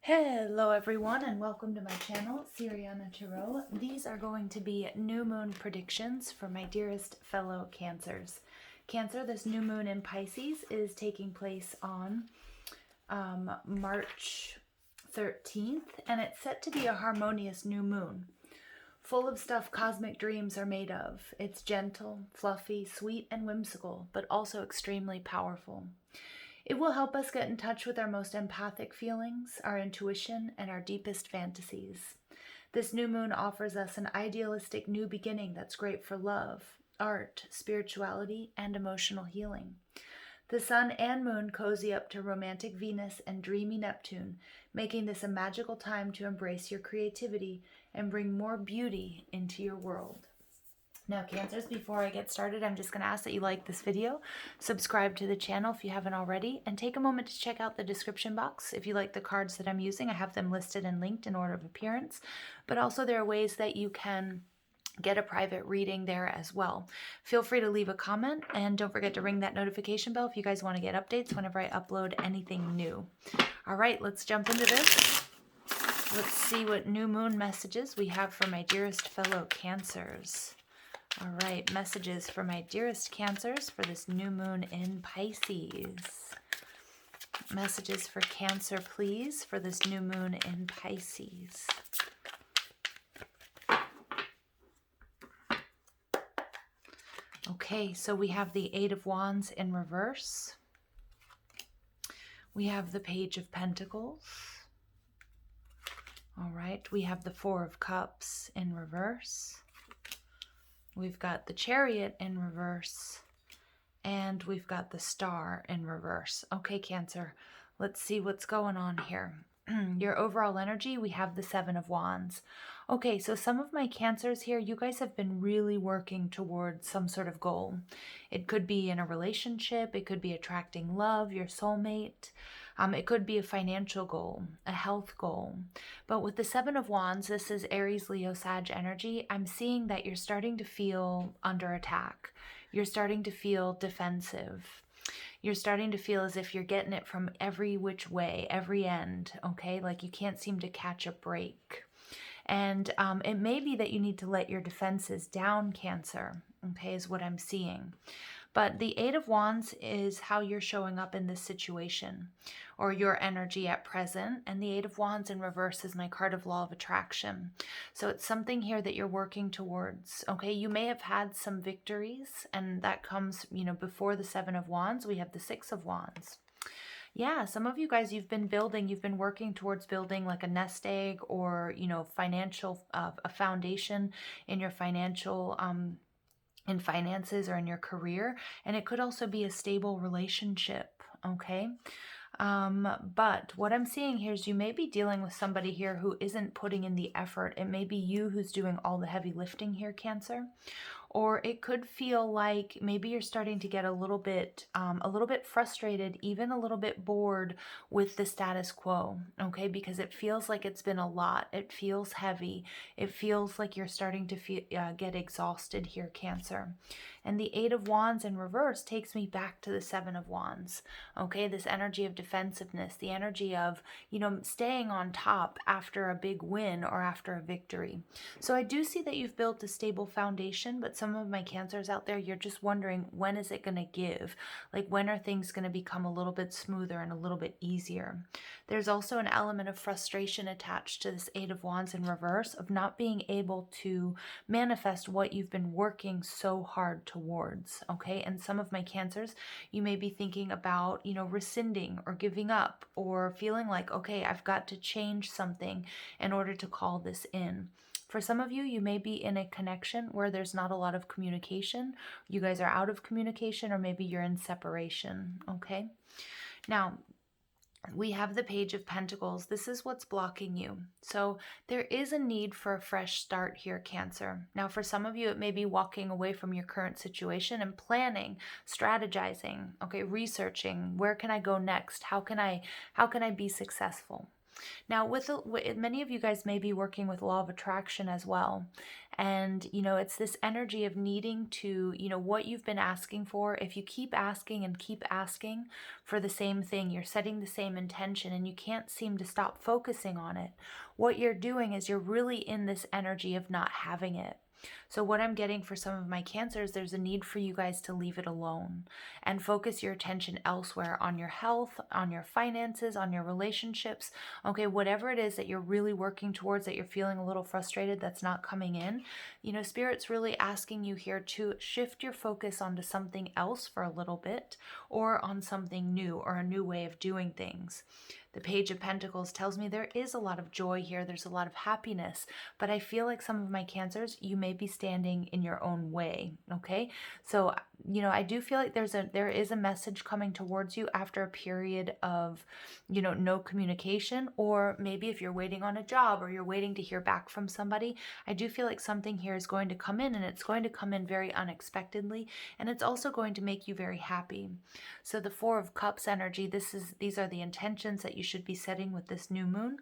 Hello everyone and welcome to my channel, Siriana Tarot. These are going to be new moon predictions for my dearest fellow Cancers. Cancer, this new moon in Pisces is taking place on March 13th, and it's set to be a harmonious new moon. Full of stuff cosmic dreams are made of. It's gentle, fluffy, sweet, and whimsical, but also extremely powerful. It will help us get in touch with our most empathic feelings, our intuition, and our deepest fantasies. This new moon offers us an idealistic new beginning that's great for love, art, spirituality, and emotional healing. The sun and moon cozy up to romantic Venus and dreamy Neptune, making this a magical time to embrace your creativity and bring more beauty into your world. Now, Cancers, before I get started, I'm just going to ask that you like this video, subscribe to the channel if you haven't already, and take a moment to check out the description box. If you like the cards that I'm using, I have them listed and linked in order of appearance, but also there are ways that you can get a private reading there as well. Feel free to leave a comment, and don't forget to ring that notification bell if you guys want to get updates whenever I upload anything new. All right, let's jump into this. Let's see what new moon messages we have for my dearest fellow Cancers. All right, messages for my dearest Cancers for this new moon in Pisces. Messages for Cancer, please, for this new moon in Pisces. Okay, so we have the Eight of Wands in reverse. We have the Page of Pentacles. All right, we have the Four of Cups in reverse. We've got the Chariot in reverse, and we've got the Star in reverse. Okay, Cancer, let's see what's going on here. Your overall energy, we have the Seven of Wands. Okay, so some of my Cancers here, you guys have been really working towards some sort of goal. It could be in a relationship, it could be attracting love, your soulmate. It could be a financial goal, a health goal. But with the Seven of Wands, this is Aries, Leo, Sag energy. I'm seeing that you're starting to feel under attack. You're starting to feel defensive. You're starting to feel as if you're getting it from every which way, every end, okay? Like you can't seem to catch a break. And it may be that you need to let your defenses down, Cancer, okay, is what I'm seeing. But the Eight of Wands is how you're showing up in this situation or your energy at present. And the Eight of Wands in reverse is my card of Law of Attraction. So it's something here that you're working towards. Okay, you may have had some victories, and that comes, before the Seven of Wands. We have the Six of Wands. Yeah, some of you guys, you've been working towards building like a nest egg or, financial, a foundation in your financial, in finances or in your career, and it could also be a stable relationship, okay? But what I'm seeing here is you may be dealing with somebody here who isn't putting in the effort. It may be you who's doing all the heavy lifting here, Cancer. Or it could feel like maybe you're starting to get a little bit frustrated, even a little bit bored with the status quo, okay? Because it feels like it's been a lot. It feels heavy. It feels like you're starting to get exhausted here, Cancer. And the Eight of Wands in reverse takes me back to the Seven of Wands, okay? This energy of defensiveness, the energy of, staying on top after a big win or after a victory. So I do see that you've built a stable foundation, but some of my Cancers out there, you're just wondering, when is it going to give? Like, when are things going to become a little bit smoother and a little bit easier? There's also an element of frustration attached to this Eight of Wands in reverse of not being able to manifest what you've been working so hard towards, okay? And some of my Cancers, you may be thinking about, rescinding or giving up or feeling like, okay, I've got to change something in order to call this in. For some of you, you may be in a connection where there's not a lot of communication. You guys are out of communication, or maybe you're in separation, okay? Now, we have the Page of Pentacles. This is what's blocking you. So there is a need for a fresh start here, Cancer. Now, for some of you, it may be walking away from your current situation and planning, strategizing, okay, researching, where can I go next? How can I be successful? Now, many of you guys may be working with law of attraction as well. And, it's this energy of needing to, what you've been asking for. If you keep asking and keep asking for the same thing, you're setting the same intention and you can't seem to stop focusing on it. What you're doing is you're really in this energy of not having it. So what I'm getting for some of my Cancers, there's a need for you guys to leave it alone and focus your attention elsewhere, on your health, on your finances, on your relationships. Okay, whatever it is that you're really working towards, that you're feeling a little frustrated, that's not coming in, Spirit's really asking you here to shift your focus onto something else for a little bit, or on something new, or a new way of doing things. The Page of Pentacles tells me there is a lot of joy here. There's a lot of happiness, but I feel like some of my Cancers, you may be standing in your own way. Okay. So, I do feel like there is a message coming towards you after a period of, no communication, or maybe if you're waiting on a job or you're waiting to hear back from somebody, I do feel like something here is going to come in, and it's going to come in very unexpectedly, and it's also going to make you very happy. So the Four of Cups energy, these are the intentions that you should be setting with this new moon.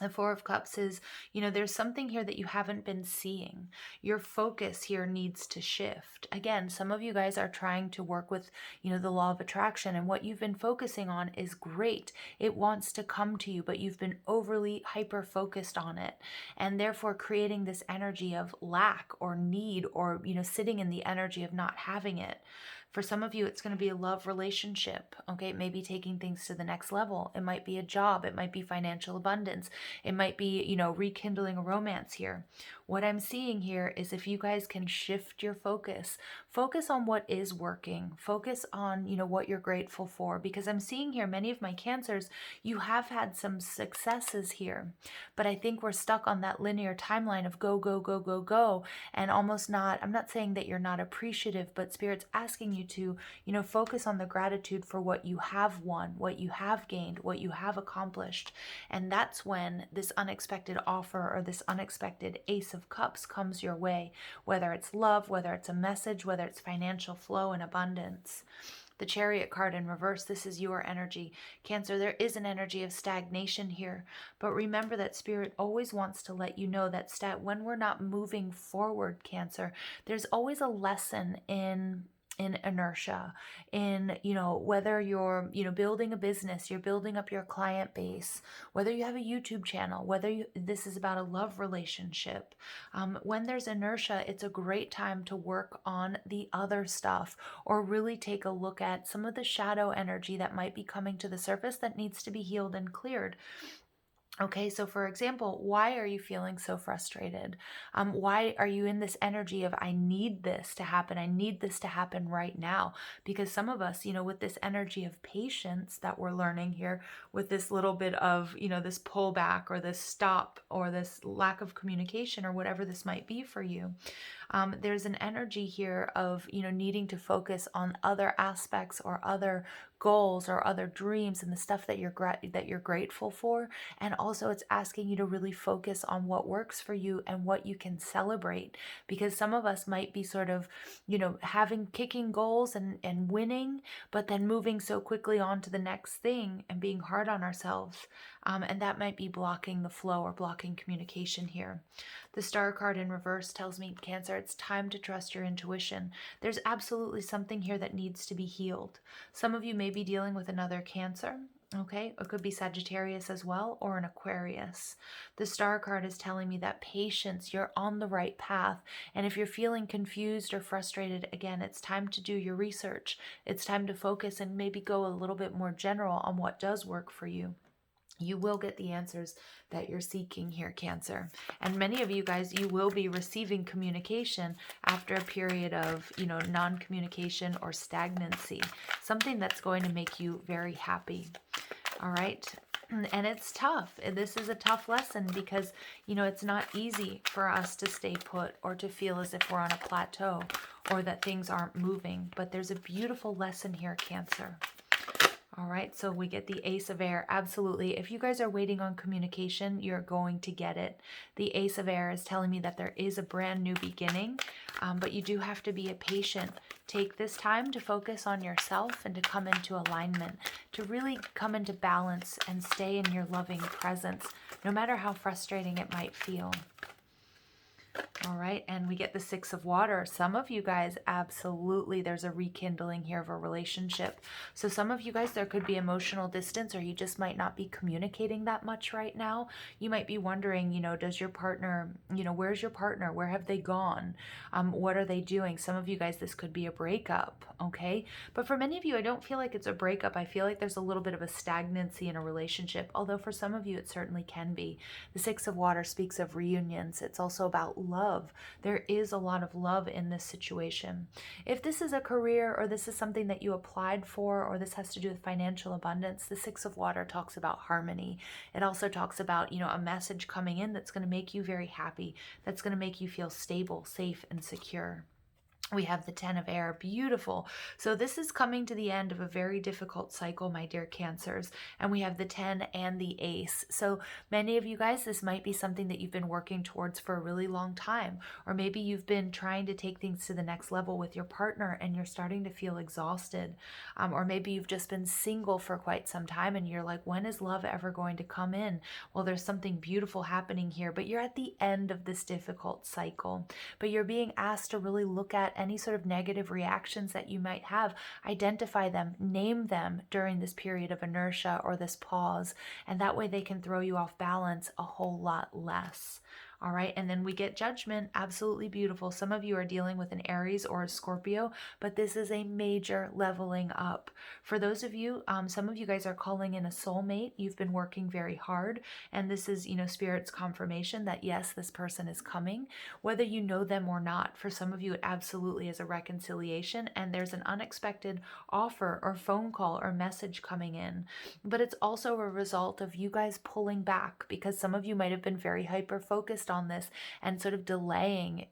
The Four of Cups is, there's something here that you haven't been seeing. Your focus here needs to shift. Again, some of you guys are trying to work with, the law of attraction, and what you've been focusing on is great. It wants to come to you, but you've been overly hyper-focused on it, and therefore creating this energy of lack or need, or, sitting in the energy of not having it. For some of you, it's going to be a love relationship, okay? Maybe taking things to the next level. It might be a job. It might be financial abundance. It might be, rekindling a romance here. What I'm seeing here is if you guys can shift your focus on what is working, focus on, what you're grateful for, because I'm seeing here many of my Cancers, you have had some successes here, but I think we're stuck on that linear timeline of go, go, go, go, go, and almost not, I'm not saying that you're not appreciative, but Spirit's asking you to, focus on the gratitude for what you have won, what you have gained, what you have accomplished. And that's when this unexpected offer or this unexpected Ace of Cups comes your way, whether it's love, whether it's a message, whether it's financial flow and abundance. The Chariot card in reverse, this is your energy. Cancer, there is an energy of stagnation here, but remember that Spirit always wants to let you know that when we're not moving forward, Cancer, there's always a lesson in inertia, in, whether you're, building a business, you're building up your client base, whether you have a YouTube channel, whether this is about a love relationship. When there's inertia, it's a great time to work on the other stuff, or really take a look at some of the shadow energy that might be coming to the surface that needs to be healed and cleared. Okay, so for example, why are you feeling so frustrated? Why are you in this energy of, I need this to happen. I need this to happen right now. Because some of us, with this energy of patience that we're learning here, with this little bit of, this pullback or this stop or this lack of communication or whatever this might be for you, there's an energy here of, needing to focus on other aspects or other goals or other dreams and the stuff that you're grateful for. And also it's asking you to really focus on what works for you and what you can celebrate, because some of us might be sort of, kicking goals and winning, but then moving so quickly on to the next thing and being hard on ourselves. And that might be blocking the flow or blocking communication here. The Star card in reverse tells me, Cancer, it's time to trust your intuition. There's absolutely something here that needs to be healed. Some of you may be dealing with another Cancer. Okay, it could be Sagittarius as well, or an Aquarius. The Star card is telling me that patience, you're on the right path. And if you're feeling confused or frustrated, again, it's time to do your research. It's time to focus and maybe go a little bit more general on what does work for you. You will get the answers that you're seeking here, Cancer. And many of you guys, you will be receiving communication after a period of, non-communication or stagnancy. Something that's going to make you very happy. All right. And it's tough. This is a tough lesson because, it's not easy for us to stay put or to feel as if we're on a plateau or that things aren't moving. But there's a beautiful lesson here, Cancer. All right, so we get the Ace of Air. Absolutely. If you guys are waiting on communication, you're going to get it. The Ace of Air is telling me that there is a brand new beginning, but you do have to be patient. Take this time to focus on yourself and to come into alignment, to really come into balance and stay in your loving presence, no matter how frustrating it might feel. All right, and we get the Six of Water. Some of you guys, absolutely, there's a rekindling here of a relationship. So some of you guys, there could be emotional distance, or you just might not be communicating that much right now. You might be wondering, does your partner, where's your partner? Where have they gone? What are they doing? Some of you guys, this could be a breakup, okay? But for many of you, I don't feel like it's a breakup. I feel like there's a little bit of a stagnancy in a relationship, although for some of you, it certainly can be. The Six of Water speaks of reunions. It's also about love. There is a lot of love in this situation. If this is a career, or this is something that you applied for, or this has to do with financial abundance, the Six of Water talks about harmony. It also talks about, a message coming in that's going to make you very happy, that's going to make you feel stable, safe, and secure. We have the Ten of Air. Beautiful. So this is coming to the end of a very difficult cycle, my dear Cancers. And we have the 10 and the Ace. So many of you guys, this might be something that you've been working towards for a really long time. Or maybe you've been trying to take things to the next level with your partner and you're starting to feel exhausted. Or maybe you've just been single for quite some time and you're like, when is love ever going to come in? Well, there's something beautiful happening here, but you're at the end of this difficult cycle. But you're being asked to really look at any sort of negative reactions that you might have, identify them, name them during this period of inertia or this pause, and that way they can throw you off balance a whole lot less. All right, and then we get Judgment. Absolutely beautiful. Some of you are dealing with an Aries or a Scorpio, but this is a major leveling up. For those of you, some of you guys are calling in a soulmate. You've been working very hard, and this is, Spirit's confirmation that yes, this person is coming, whether you know them or not. For some of you, it absolutely is a reconciliation, and there's an unexpected offer or phone call or message coming in. But it's also a result of you guys pulling back, because some of you might have been very hyper-focused on this and sort of delaying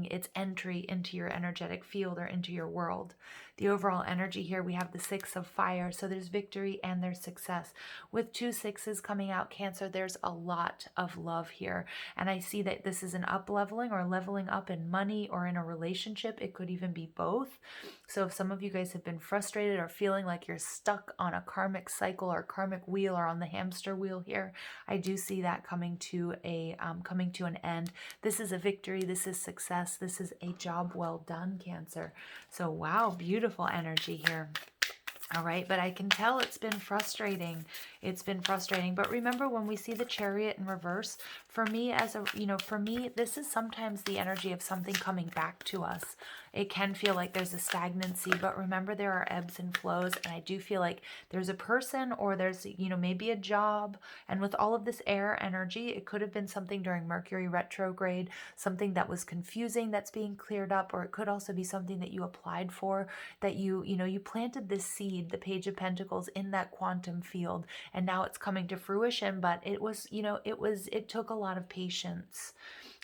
its entry into your energetic field or into your world. The overall energy here, we have the Six of Fire, so there's victory and there's success. With 2 sixes coming out, Cancer, there's a lot of love here, and I see that this is an up-leveling or leveling up in money or in a relationship. It could even be both. So if some of you guys have been frustrated or feeling like you're stuck on a karmic cycle or karmic wheel or on the hamster wheel here, I do see that coming to an end. This is a victory. This is success. This is a job well done, Cancer. So wow, beautiful energy here. All right, but I can tell it's been frustrating. It's been frustrating. But remember, when we see the Chariot in reverse, for me, this is sometimes the energy of something coming back to us. It can feel like there's a stagnancy, but remember, there are ebbs and flows. And I do feel like there's a person, or there's, maybe a job. And with all of this air energy, it could have been something during Mercury retrograde, something that was confusing that's being cleared up, or it could also be something that you applied for, that you planted this seed, the Page of Pentacles, in that quantum field, and now it's coming to fruition. But it took a lot of patience.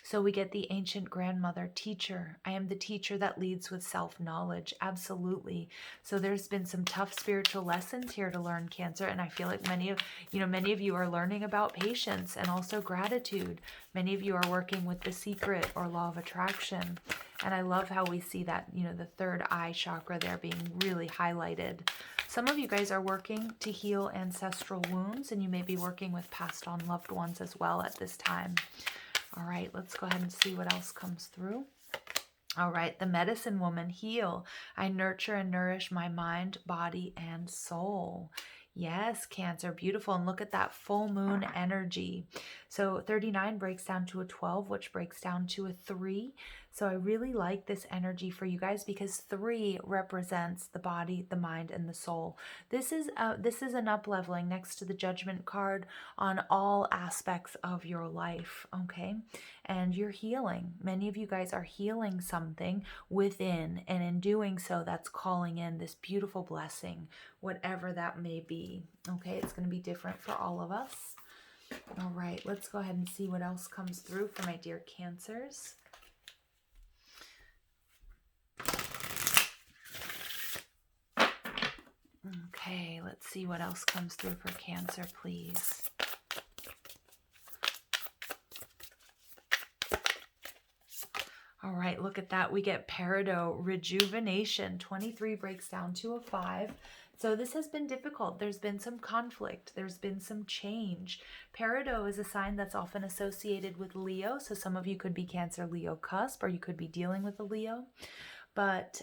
So we get the Ancient Grandmother, Teacher. I am the teacher that leads with self-knowledge. Absolutely. So there's been some tough spiritual lessons here to learn, Cancer, and I feel like many of you are learning about patience and also gratitude. Many of you are working with The Secret or Law of Attraction. And I love how we see that, the third eye chakra there being really highlighted. Some of you guys are working to heal ancestral wounds, and you may be working with passed on loved ones as well at this time. All right, let's go ahead and see what else comes through. All right, the Medicine Woman, Heal. I nurture and nourish my mind, body, and soul. Yes, Cancer, beautiful. And look at that full moon energy. So 39 breaks down to a 12, which breaks down to a 3. So I really like this energy for you guys, because 3 represents the body, the mind, and the soul. This is an up-leveling next to the Judgment card on all aspects of your life, okay? And you're healing. Many of you guys are healing something within, and in doing so, that's calling in this beautiful blessing, whatever that may be, okay? It's going to be different for all of us. All right, let's go ahead and see what else comes through for my dear Cancers. Okay, let's see what else comes through for Cancer, please. All right, look at that. We get Peridot, rejuvenation. 23 breaks down to a 5. So this has been difficult. There's been some conflict. There's been some change. Peridot is a sign that's often associated with Leo. So some of you could be Cancer Leo cusp, or you could be dealing with a Leo. But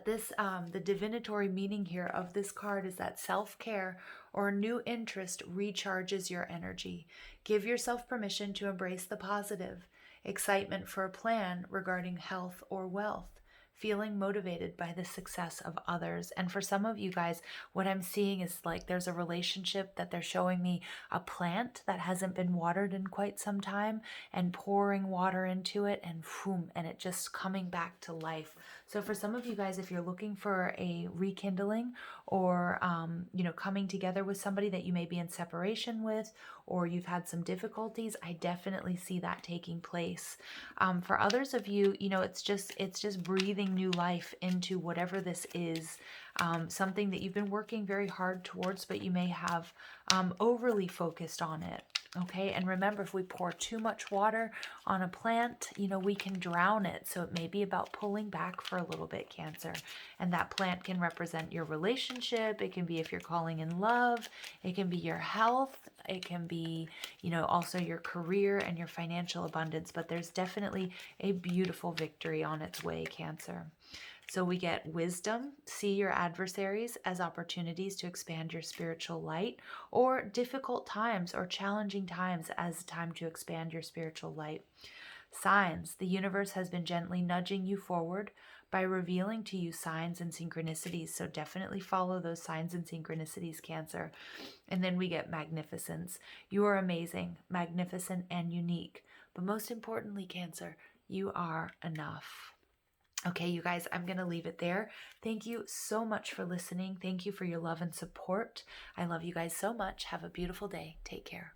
this the divinatory meaning here of this card is that self-care or new interest recharges your energy. Give yourself permission to embrace the positive. Excitement for a plan regarding health or wealth. Feeling motivated by the success of others. And for some of you guys, what I'm seeing is like there's a relationship that they're showing me, a plant that hasn't been watered in quite some time, and pouring water into it, and boom, and it just coming back to life. So for some of you guys, if you're looking for a rekindling, or coming together with somebody that you may be in separation with, or you've had some difficulties, I definitely see that taking place. For others of you, it's just breathing new life into whatever this is, something that you've been working very hard towards, but you may have overly focused on it. Okay, and remember, if we pour too much water on a plant, we can drown it. So it may be about pulling back for a little bit, Cancer. And that plant can represent your relationship. It can be if you're calling in love. It can be your health. It can be, also your career and your financial abundance. But there's definitely a beautiful victory on its way, Cancer. So we get wisdom. See your adversaries as opportunities to expand your spiritual light, or difficult times or challenging times as a time to expand your spiritual light. Signs. The universe has been gently nudging you forward by revealing to you signs and synchronicities. So definitely follow those signs and synchronicities, Cancer. And then we get magnificence. You are amazing, magnificent, and unique. But most importantly, Cancer, you are enough. Okay, you guys, I'm going to leave it there. Thank you so much for listening. Thank you for your love and support. I love you guys so much. Have a beautiful day. Take care.